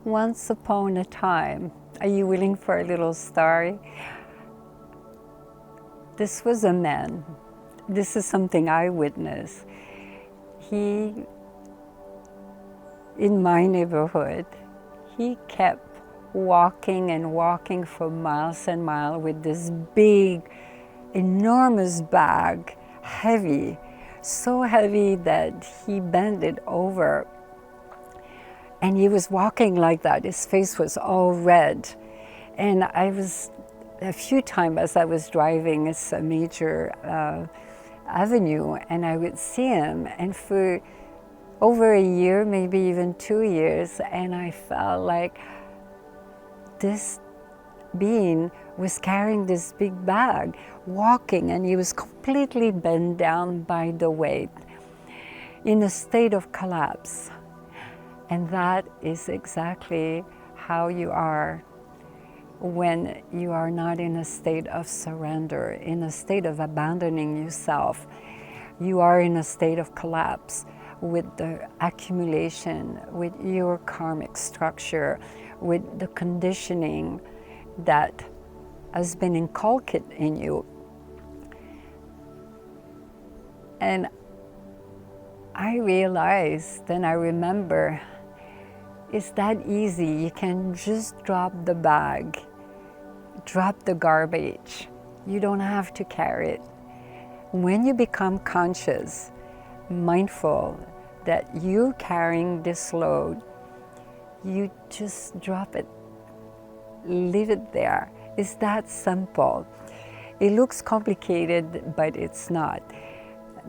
Once upon a time, are you willing for a little story? This was a man. This is something I witnessed. He, in my neighborhood, he kept walking and walking for miles and miles with this big, enormous bag, heavy, so heavy that he bent it over. And he was walking like that. His face was all red. And a few times as I was driving, it's a major avenue, and I would see him. And for over a year, maybe even 2 years, and I felt like this being was carrying this big bag, walking, and he was completely bent down by the weight, in a state of collapse. And that is exactly how you are when you are not in a state of surrender, in a state of abandoning yourself. You are in a state of collapse with the accumulation, with your karmic structure, with the conditioning that has been inculcated in you. And I realized, then I remember, it's that easy. You can just drop the bag, drop the garbage. You don't have to carry it. When you become conscious, mindful that you're carrying this load, you just drop it, leave it there. It's that simple. It looks complicated, but it's not.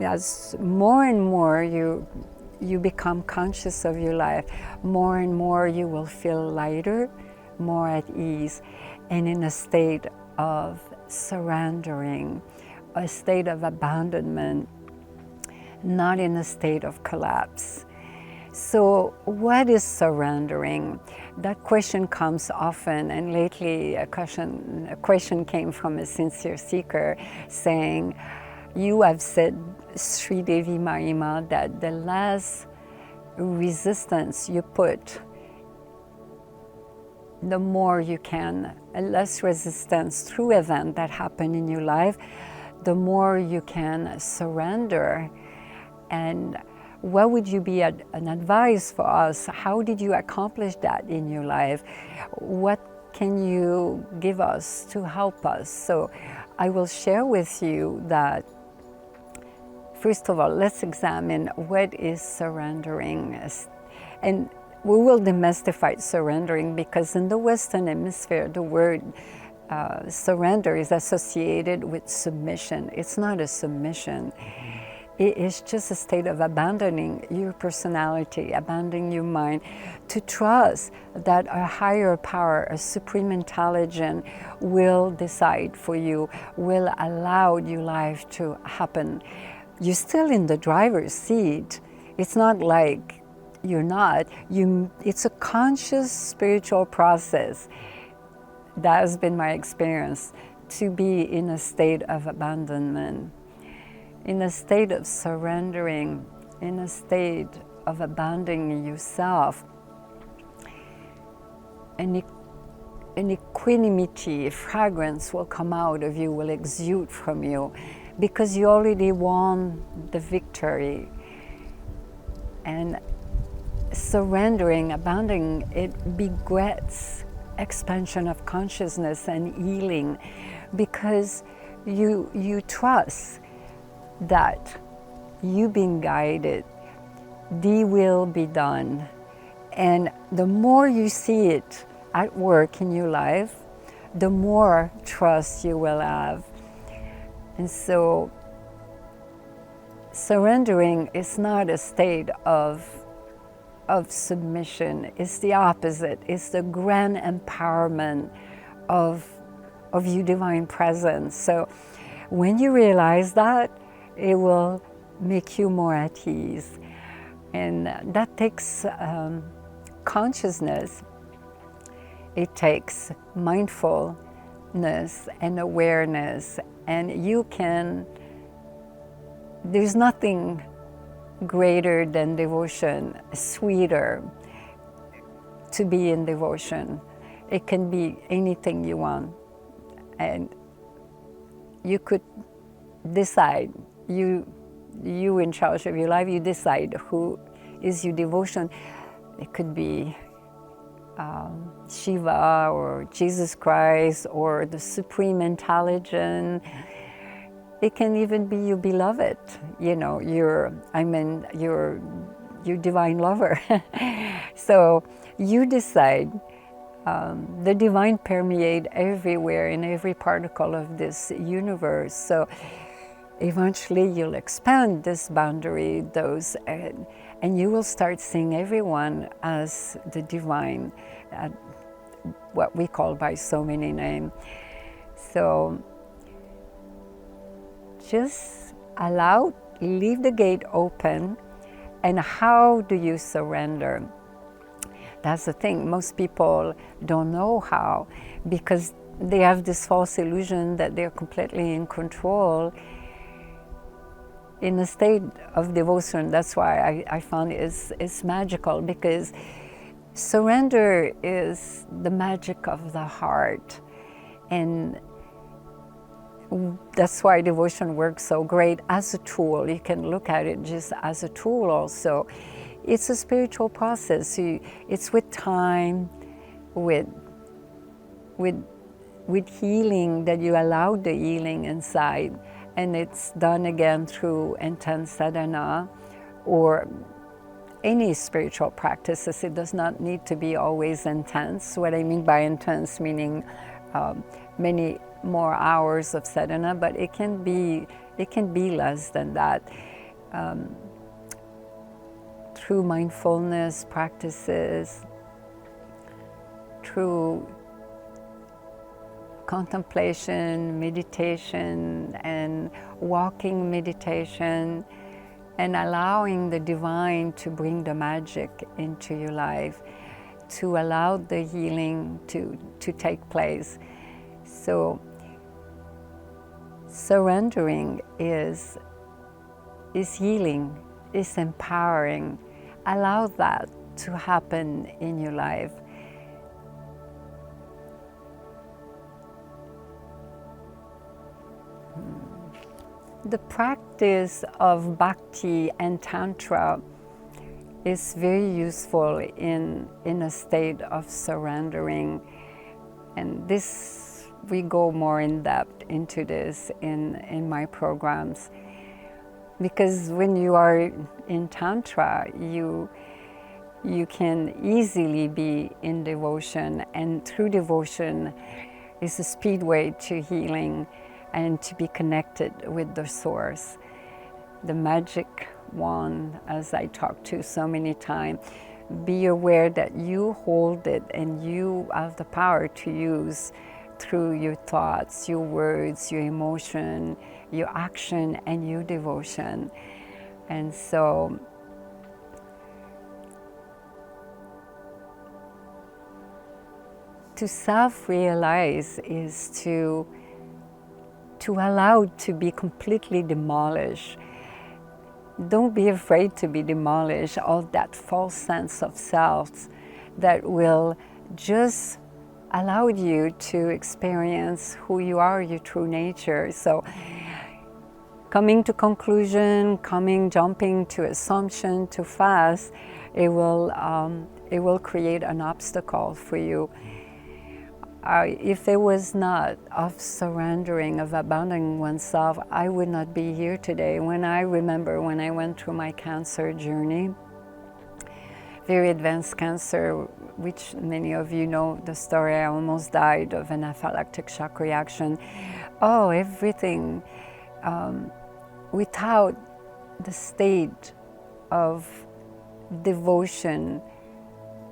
As more and more you become conscious of your life, more and more you will feel lighter, more at ease, and in a state of surrendering, a state of abandonment, not in a state of collapse. So what is surrendering? That question comes often, and lately a question came from a sincere seeker saying, you have said, Sri Devi May Ma, that the less resistance you put, the more you can, less resistance through events that happen in your life, the more you can surrender. And what would you be an advice for us? How did you accomplish that in your life? What can you give us to help us? So I will share with you that, first of all, let's examine what is surrendering. And we will demystify surrendering, because in the Western Hemisphere, the word surrender is associated with submission. It's not a submission. It is just a state of abandoning your personality, abandoning your mind, to trust that a higher power, a supreme intelligence will decide for you, will allow your life to happen. You're still in the driver's seat. It's not like you're not. It's a conscious spiritual process. That has been my experience, to be in a state of abandonment, in a state of surrendering, in a state of abandoning yourself. An equanimity, a fragrance will come out of you, will exude from you, because you already won the victory. And surrendering, abandoning, it begets expansion of consciousness and healing, because you trust that you've been guided, the will be done. And the more you see it at work in your life, the more trust you will have. And so surrendering is not a state of submission. It's the opposite. It's the grand empowerment of your divine presence. So when you realize that, it will make you more at ease. And that takes consciousness. It takes mindfulness and awareness. And there's nothing greater than devotion, sweeter, to be in devotion. It can be anything you want. And you could decide, you in charge of your life, you decide who is your devotion. It could be Shiva or Jesus Christ or the Supreme Intelligence. It can even be your beloved, your divine lover. So you decide. The divine permeate everywhere in every particle of this universe. So eventually you'll expand this boundary, and you will start seeing everyone as the divine, what we call by so many names. So just leave the gate open. And how do you surrender? That's the thing. Most people don't know how, because they have this false illusion that they're completely in control in a state of devotion. That's why I found it's magical, because surrender is the magic of the heart. And that's why devotion works so great as a tool. You can look at it just as a tool also. It's a spiritual process. It's with time, with healing, that you allow the healing inside. And it's done again through intense sadhana or any spiritual practices. It does not need to be always intense. What I mean by intense, meaning many more hours of sadhana, but it can be less than that. Through mindfulness practices, through contemplation, meditation, and walking meditation, and allowing the divine to bring the magic into your life, to allow the healing to take place. So surrendering is healing, is empowering. Allow that to happen in your life. The practice of bhakti and tantra is very useful in a state of surrendering. And this, we go more in depth into this in my programs. Because when you are in Tantra, you can easily be in devotion, and through devotion is a speedway to healing and to be connected with the source. The magic wand, as I talked to so many times, be aware that you hold it and you have the power to use through your thoughts, your words, your emotion, your action, and your devotion. And so to self-realize is to allow to be completely demolished. Don't be afraid to be demolished, all that false sense of self that will just allow you to experience who you are, your true nature. So coming to conclusion, jumping to assumption too fast, it will create an obstacle for you. If it was not of surrendering, of abandoning oneself, I would not be here today. When I went through my cancer journey, very advanced cancer, which many of you know the story, I almost died of an anaphylactic shock reaction. Oh, everything. Without the state of devotion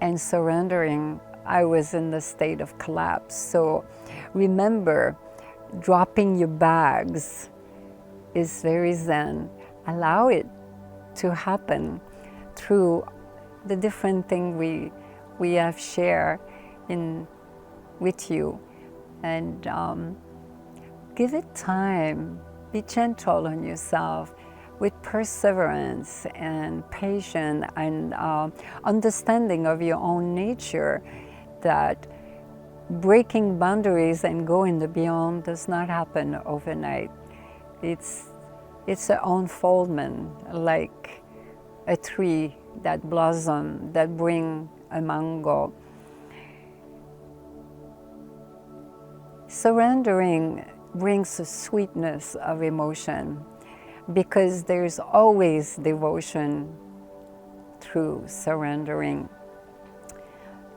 and surrendering, I was in the state of collapse. So remember, dropping your bags is very Zen. Allow it to happen through the different thing we have shared with you, and give it time. Be gentle on yourself. with perseverance and patience and understanding of your own nature, that breaking boundaries and going the beyond does not happen overnight. It's an unfoldment, like a tree that blossoms, that bring a mango. Surrendering brings a sweetness of emotion, because there's always devotion through surrendering.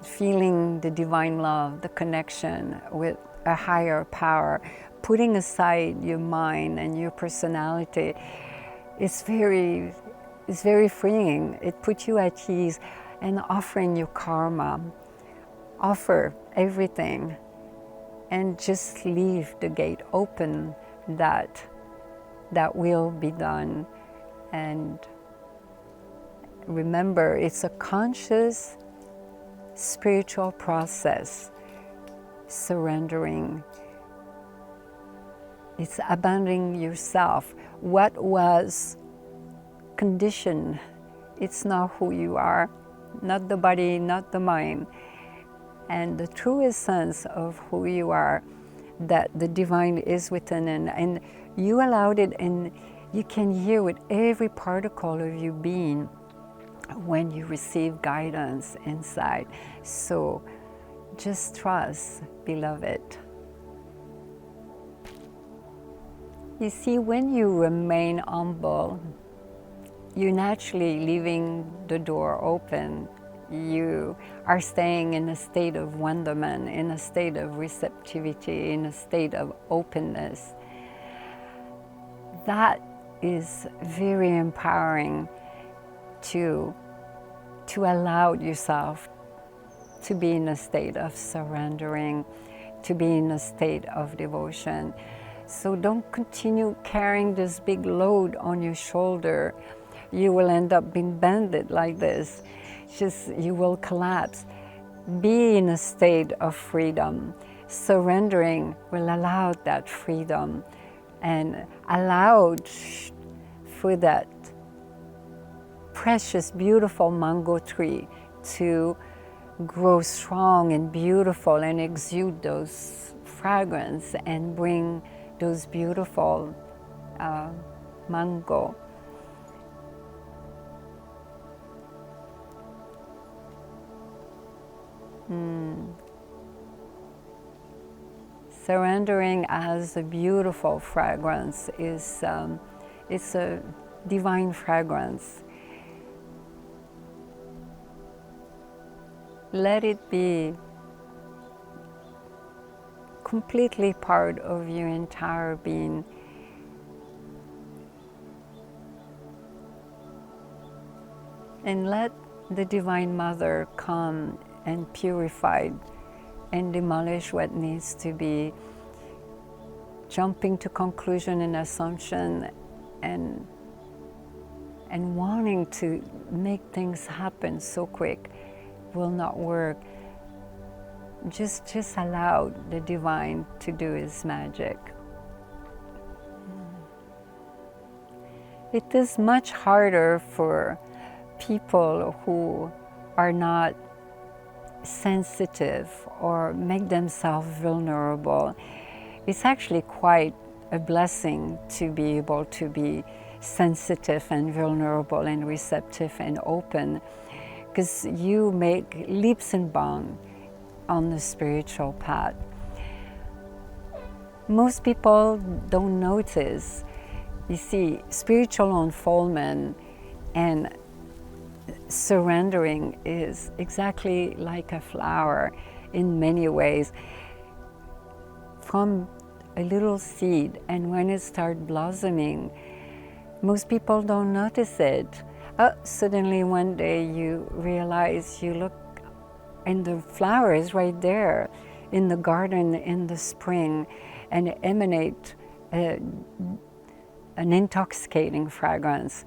Feeling the divine love, the connection with a higher power, putting aside your mind and your personality, is very freeing. It puts you at ease, and offering your karma. Offer everything and just leave the gate open that will be done. And remember, it's a conscious spiritual process. Surrendering, it's abandoning yourself. What was conditioned, it's not who you are, not the body, not the mind. And the true essence of who you are, that the divine is within, and you allowed it, and you can hear with every particle of your being when you receive guidance inside. So just trust, beloved. You see, when you remain humble, you're naturally leaving the door open. You are staying in a state of wonderment, in a state of receptivity, in a state of openness. That is very empowering to allow yourself to be in a state of surrendering, to be in a state of devotion. So don't continue carrying this big load on your shoulder. You will end up being bended like this. You will collapse. Be in a state of freedom. Surrendering will allow that freedom and allow for that precious, beautiful mango tree to grow strong and beautiful and exude those fragrance and bring those beautiful mango. Surrendering as a beautiful fragrance it's a divine fragrance. Let it be completely part of your entire being. And let the Divine Mother come and purify and demolish what needs to be, jumping to conclusion and assumption and wanting to make things happen so quick will not work. Just allow the divine to do its magic. It is much harder for people who are not sensitive or make themselves vulnerable. It's actually quite a blessing to be able to be sensitive and vulnerable and receptive and open, because you make leaps and bounds on the spiritual path. Most people don't notice. You see, spiritual unfoldment and surrendering is exactly like a flower in many ways. From a little seed, and when it starts blossoming, most people don't notice it. Suddenly one day you realize, you look and the flower is right there in the garden in the spring, and it emanates an intoxicating fragrance.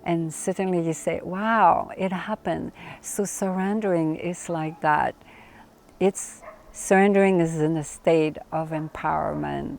And suddenly you say, wow, it happened. So surrendering is like that. Surrendering is in a state of empowerment.